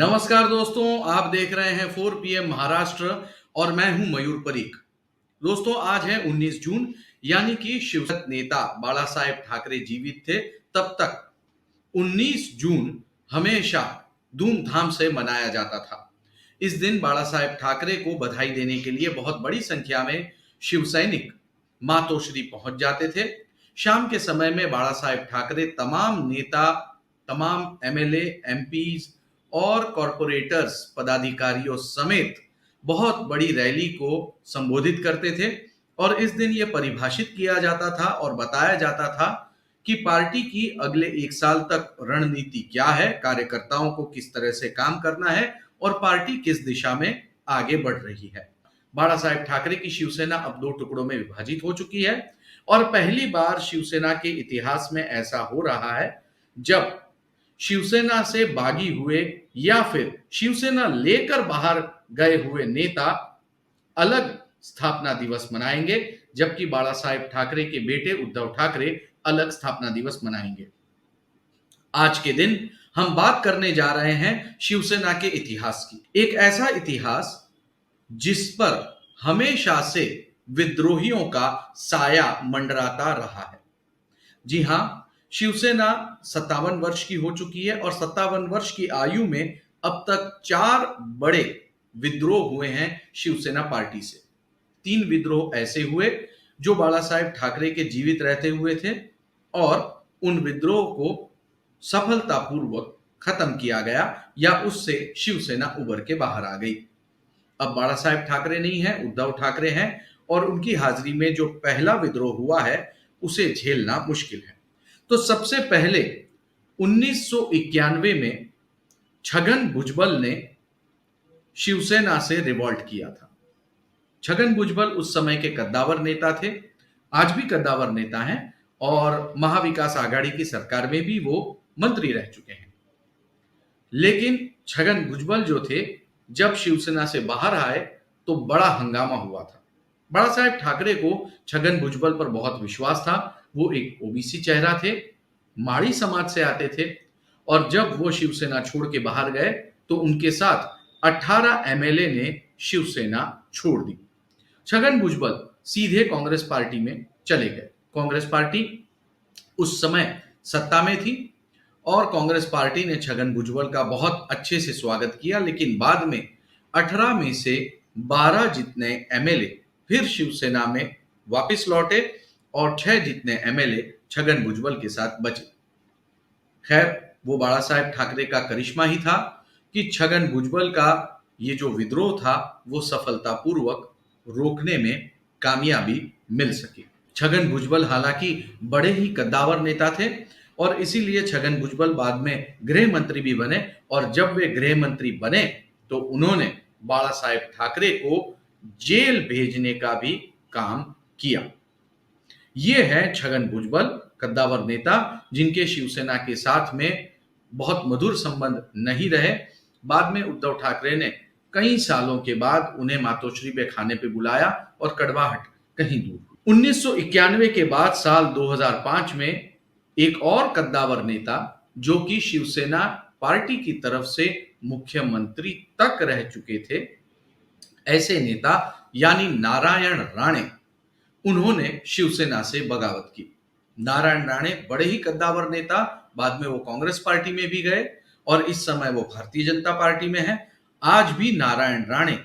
नमस्कार दोस्तों, आप देख रहे हैं 4 पीएम महाराष्ट्र और मैं हूं मयूर परीख। दोस्तों, आज है 19 जून, यानी कि शिवसेना नेता बाला साहेब ठाकरे जीवित थे तब तक 19 जून हमेशा धूमधाम से मनाया जाता था। इस दिन बाला साहेब ठाकरे को बधाई देने के लिए बहुत बड़ी संख्या में शिव सैनिक मातोश्री पहुंच जाते थे। शाम के समय में बाला साहेब ठाकरे तमाम नेता, तमाम एमएलए, एमपीज और कॉरपोरेटर्स पदाधिकारियों समेत बहुत बड़ी रैली को संबोधित करते थे और इस दिन यह परिभाषित किया जाता था और बताया जाता था कि पार्टी की अगले 1 साल तक रणनीति क्या है, कार्यकर्ताओं को किस तरह से काम करना है और पार्टी किस दिशा में आगे बढ़ रही है। बाला साहेब ठाकरे की शिवसेना अब 2 टुकड़ों में विभाजित हो चुकी है और पहली बार शिवसेना के इतिहास में ऐसा हो रहा है जब शिवसेना से बागी हुए या फिर शिवसेना लेकर बाहर गए हुए नेता अलग स्थापना दिवस मनाएंगे, जबकि बाला साहेब ठाकरे के बेटे उद्धव ठाकरे अलग स्थापना दिवस मनाएंगे। आज के दिन हम बात करने जा रहे हैं शिवसेना के इतिहास की। एक ऐसा इतिहास जिस पर हमेशा से विद्रोहियों का साया मंडराता रहा है। जी हां, शिवसेना 57 वर्ष की हो चुकी है और 57 वर्ष की आयु में अब तक 4 बड़े विद्रोह हुए हैं शिवसेना पार्टी से। 3 विद्रोह ऐसे हुए जो बाला साहेब ठाकरे के जीवित रहते हुए थे और उन विद्रोह को सफलतापूर्वक खत्म किया गया या उससे शिवसेना उभर के बाहर आ गई। अब बाला साहेब ठाकरे नहीं है, उद्धव ठाकरे हैं और उनकी हाजिरी में जो पहला विद्रोह हुआ है उसे झेलना मुश्किल है। तो सबसे पहले 1991 में छगन भुजबल ने शिवसेना से रिवॉल्ट किया था। छगन भुजबल उस समय के कद्दावर नेता थे, आज भी कद्दावर नेता हैं और महाविकास आघाड़ी की सरकार में भी वो मंत्री रह चुके हैं। लेकिन छगन भुजबल जो थे, जब शिवसेना से बाहर आए तो बड़ा हंगामा हुआ था। बाला साहेब ठाकरे को छगन भुजबल पर बहुत विश्वास था। वो एक ओबीसी चेहरा थे, माड़ी समाज से आते थे और जब वो शिवसेना छोड़ के बाहर गए तो उनके साथ 18 एमएलए ने शिवसेना छोड़ दी। छगन भुजबल सीधे कांग्रेस पार्टी में चले गए। कांग्रेस पार्टी उस समय सत्ता में थी और कांग्रेस पार्टी ने छगन भुजबल का बहुत अच्छे से स्वागत किया, लेकिन बाद में 18 में से 12 जितने एमएलए फिर शिवसेना में वापस लौटे और 6 जितने एमएलए छगन भुजबल के साथ बचे। खैर, वो बाला साहेब ठाकरे का करिश्मा ही था कि छगन भुजबल का ये जो विद्रोह था वो सफलतापूर्वक रोकने में कामयाबी मिल सकी। छगन भुजबल हालांकि बड़े ही कद्दावर नेता थे और इसीलिए छगन भुजबल बाद में गृह मंत्री भी बने और जब वे गृह मंत्री बने तो उन्होंने बाला साहेब ठाकरे को जेल भेजने का भी काम किया। ये है छगन भुजबल, कद्दावर नेता जिनके शिवसेना के साथ में बहुत मधुर संबंध नहीं रहे। बाद में उद्धव ठाकरे ने कई सालों के बाद उन्हें मातोश्री पे खाने पे बुलाया और कड़वाहट कहीं दूर हुई। 1991 के बाद साल 2005 में एक और कद्दावर नेता जो कि शिवसेना पार्टी की तरफ से मुख्यमंत्री तक रह चुके थे, ऐसे नेता यानी नारायण राणे, उन्होंने शिवसेना से बगावत की। नारायण राणे बड़े ही कद्दावर नेता, बाद में वो कांग्रेस पार्टी में भी गए और इस समय वो भारतीय जनता पार्टी में है। आज भी नारायण राणे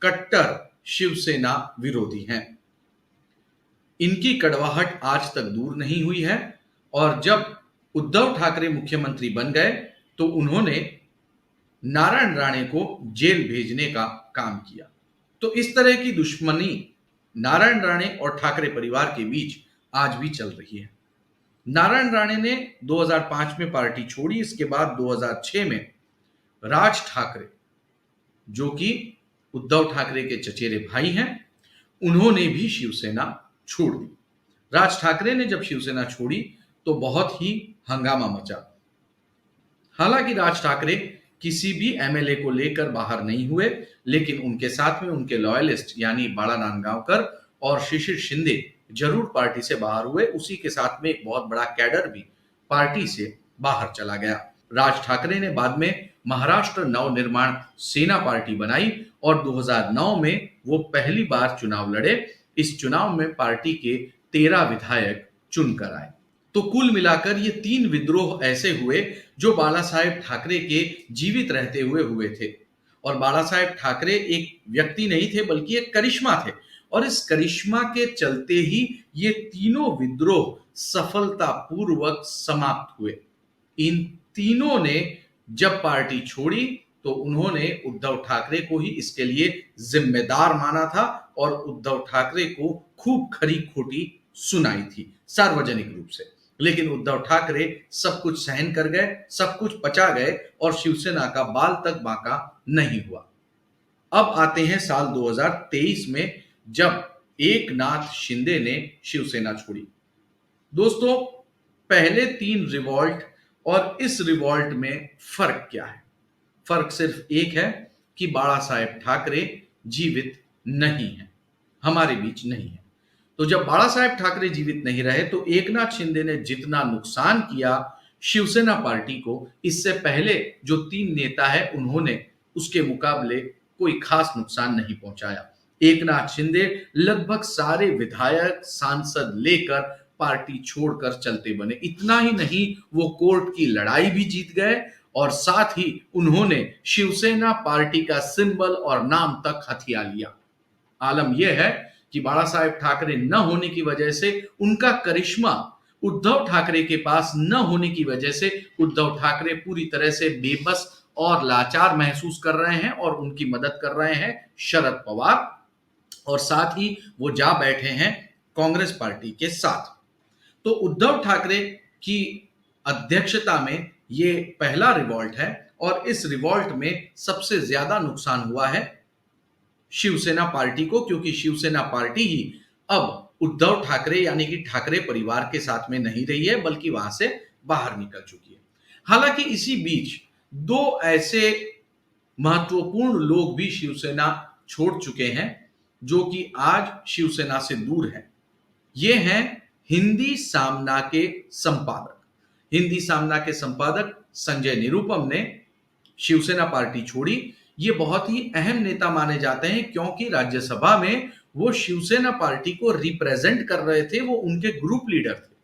कट्टर शिवसेना विरोधी हैं। इनकी कड़वाहट आज तक दूर नहीं हुई है और जब उद्धव ठाकरे मुख्यमंत्री बन गए तो उन्होंने नारायण राणे को जेल भेजने का काम किया। तो इस तरह की दुश्मनी नारायण राणे और ठाकरे परिवार के बीच आज भी चल रही है। नारायण राणे ने 2005 में पार्टी छोड़ी। इसके बाद 2006 में राज ठाकरे, जो कि उद्धव ठाकरे के चचेरे भाई हैं, उन्होंने भी शिवसेना छोड़ दी। राज ठाकरे ने जब शिवसेना छोड़ी तो बहुत ही हंगामा मचा। हालांकि राज ठाकरे किसी भी एमएलए को लेकर बाहर नहीं हुए, लेकिन उनके साथ में उनके लॉयलिस्ट यानी बाला नांदगांवकर और शिशिर शिंदे जरूर पार्टी से बाहर हुए। उसी के साथ में एक बहुत बड़ा कैडर भी पार्टी से बाहर चला गया। राज ठाकरे ने बाद में महाराष्ट्र नवनिर्माण सेना पार्टी बनाई और 2009 में वो पहली बार चुनाव लड़े। इस चुनाव में पार्टी के 13 विधायक चुनकर आए। तो कुल मिलाकर ये 3 विद्रोह ऐसे हुए जो बाला साहेब ठाकरे के जीवित रहते हुए हुए थे। और बाला साहेब ठाकरे एक व्यक्ति नहीं थे बल्कि एक करिश्मा थे, और इस करिश्मा के चलते ही ये तीनों विद्रोह सफलतापूर्वक समाप्त हुए। इन तीनों ने जब पार्टी छोड़ी तो उन्होंने उद्धव ठाकरे को ही इसके लिए जिम्मेदार माना था और उद्धव ठाकरे को खूब खरी खोटी सुनाई थी सार्वजनिक रूप से। लेकिन उद्धव ठाकरे सब कुछ सहन कर गए, सब कुछ पचा गए और शिवसेना का बाल तक बांका नहीं हुआ। अब आते हैं साल 2023 में, जब एकनाथ शिंदे ने शिवसेना छोड़ी। दोस्तों, पहले 3 रिवॉल्ट और इस रिवॉल्ट में फर्क क्या है? फर्क सिर्फ एक है कि बाला साहेब ठाकरे जीवित नहीं है, हमारे बीच नहीं है। तो जब बाला साहेब ठाकरे जीवित नहीं रहे तो एकनाथ शिंदे ने जितना नुकसान किया शिवसेना पार्टी को, इससे पहले जो 3 नेता है उन्होंने उसके मुकाबले कोई खास नुकसान नहीं पहुंचाया। एकनाथ शिंदे लगभग सारे विधायक सांसद लेकर पार्टी छोड़कर चलते बने। इतना ही नहीं, वो कोर्ट की लड़ाई भी जीत गए और साथ ही उन्होंने शिवसेना पार्टी का सिंबल और नाम तक हथिया लिया। आलम यह है कि बाला साहेब ठाकरे न होने की वजह से उनका करिश्मा उद्धव ठाकरे के पास न होने की वजह से उद्धव ठाकरे पूरी तरह से बेबस और लाचार महसूस कर रहे हैं और उनकी मदद कर रहे हैं शरद पवार, और साथ ही वो जा बैठे हैं कांग्रेस पार्टी के साथ। तो उद्धव ठाकरे की अध्यक्षता में ये पहला रिवॉल्ट है और इस रिवॉल्ट में सबसे ज्यादा नुकसान हुआ है शिवसेना पार्टी को, क्योंकि शिवसेना पार्टी ही अब उद्धव ठाकरे यानी कि ठाकरे परिवार के साथ में नहीं रही है बल्कि वहां से बाहर निकल चुकी है। हालांकि इसी बीच 2 ऐसे महत्वपूर्ण लोग भी शिवसेना छोड़ चुके हैं जो कि आज शिवसेना से दूर हैं। ये हैं हिंदी सामना के संपादक। हिंदी सामना के संपादक संजय निरुपम ने शिवसेना पार्टी छोड़ी। ये बहुत ही अहम नेता माने जाते हैं क्योंकि राज्यसभा में वो शिवसेना पार्टी को रिप्रेजेंट कर रहे थे, वो उनके ग्रुप लीडर थे।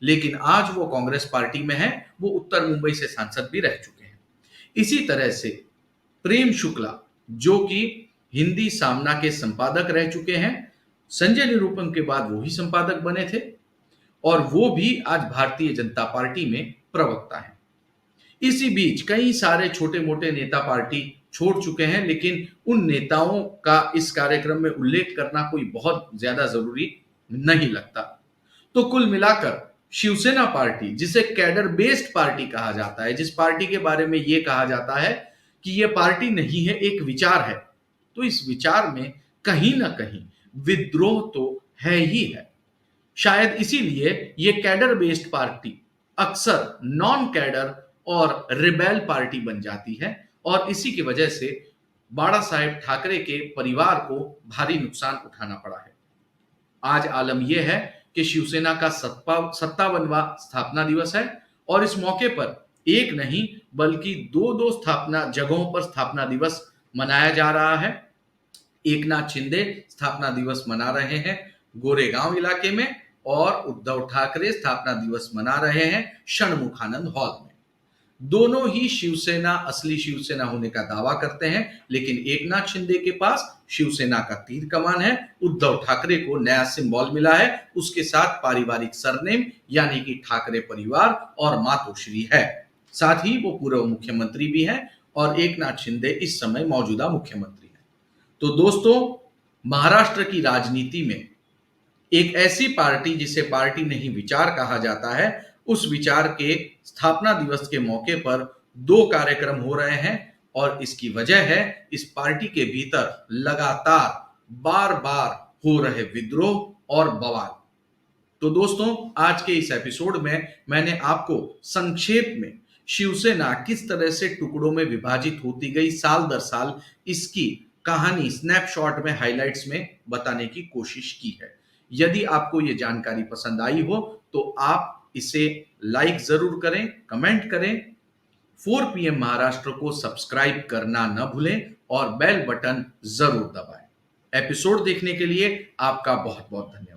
लेकिन आज वो कांग्रेस पार्टी में है, वो उत्तर मुंबई से सांसद भी रह चुके हैं। इसी तरह से प्रेम शुक्ला जो कि हिंदी सामना के संपादक रह चुके हैं, संजय निरुपम के बाद वो ही संपादक बने थे और वो भी आज भारतीय जनता पार्टी में प्रवक्ता है। इसी बीच कई सारे छोटे मोटे नेता पार्टी छोड़ चुके हैं, लेकिन उन नेताओं का इस कार्यक्रम में उल्लेख करना कोई बहुत ज्यादा जरूरी नहीं लगता। तो कुल मिलाकर शिवसेना पार्टी, जिसे कैडर बेस्ड पार्टी कहा जाता है, जिस पार्टी के बारे में यह कहा जाता है कि यह पार्टी नहीं है एक विचार है, तो इस विचार में कहीं ना कहीं विद्रोह तो है ही है। शायद इसीलिए यह कैडर बेस्ड पार्टी अक्सर नॉन कैडर और रिबेल पार्टी बन जाती है और इसी की वजह से बाला साहेब ठाकरे के परिवार को भारी नुकसान उठाना पड़ा है। आज आलम यह है कि शिवसेना का 57वां स्थापना दिवस है और इस मौके पर एक नहीं बल्कि 2 स्थापना जगहों पर स्थापना दिवस मनाया जा रहा है। एकनाथ शिंदे स्थापना दिवस मना रहे हैं गोरेगांव इलाके में और उद्धव ठाकरे स्थापना दिवस मना रहे हैं षणमुखानंद हॉल में। दोनों ही शिवसेना असली शिवसेना होने का दावा करते हैं, लेकिन एकनाथ शिंदे के पास शिवसेना का तीर कमान है, उद्धव ठाकरे को नया सिंबल मिला है, उसके साथ पारिवारिक सरनेम यानी कि ठाकरे परिवार और मातोश्री है। साथ ही वो पूर्व मुख्यमंत्री भी हैं और एकनाथ शिंदे इस समय मौजूदा मुख्यमंत्री हैं। तो दोस्तों, महाराष्ट्र की राजनीति में एक ऐसी पार्टी जिसे पार्टी नहीं विचार कहा जाता है, उस विचार के स्थापना दिवस के मौके पर 2 कार्यक्रम हो रहे हैं और इसकी वजह है इस पार्टी के भीतर लगातार बार बार हो रहे विद्रोह और बवाल। तो दोस्तों, आज के इस एपिसोड में मैंने आपको संक्षेप में शिवसेना किस तरह से टुकड़ों में विभाजित होती गई साल दर साल, इसकी कहानी स्नैपशॉट में हाइलाइट्स में बताने की कोशिश की है। यदि आपको ये जानकारी पसंद आई हो तो आप इसे लाइक जरूर करें, कमेंट करें 4 पीएम महाराष्ट्र को सब्सक्राइब करना न भूलें और बेल बटन जरूर दबाएं। एपिसोड देखने के लिए आपका बहुत बहुत धन्यवाद।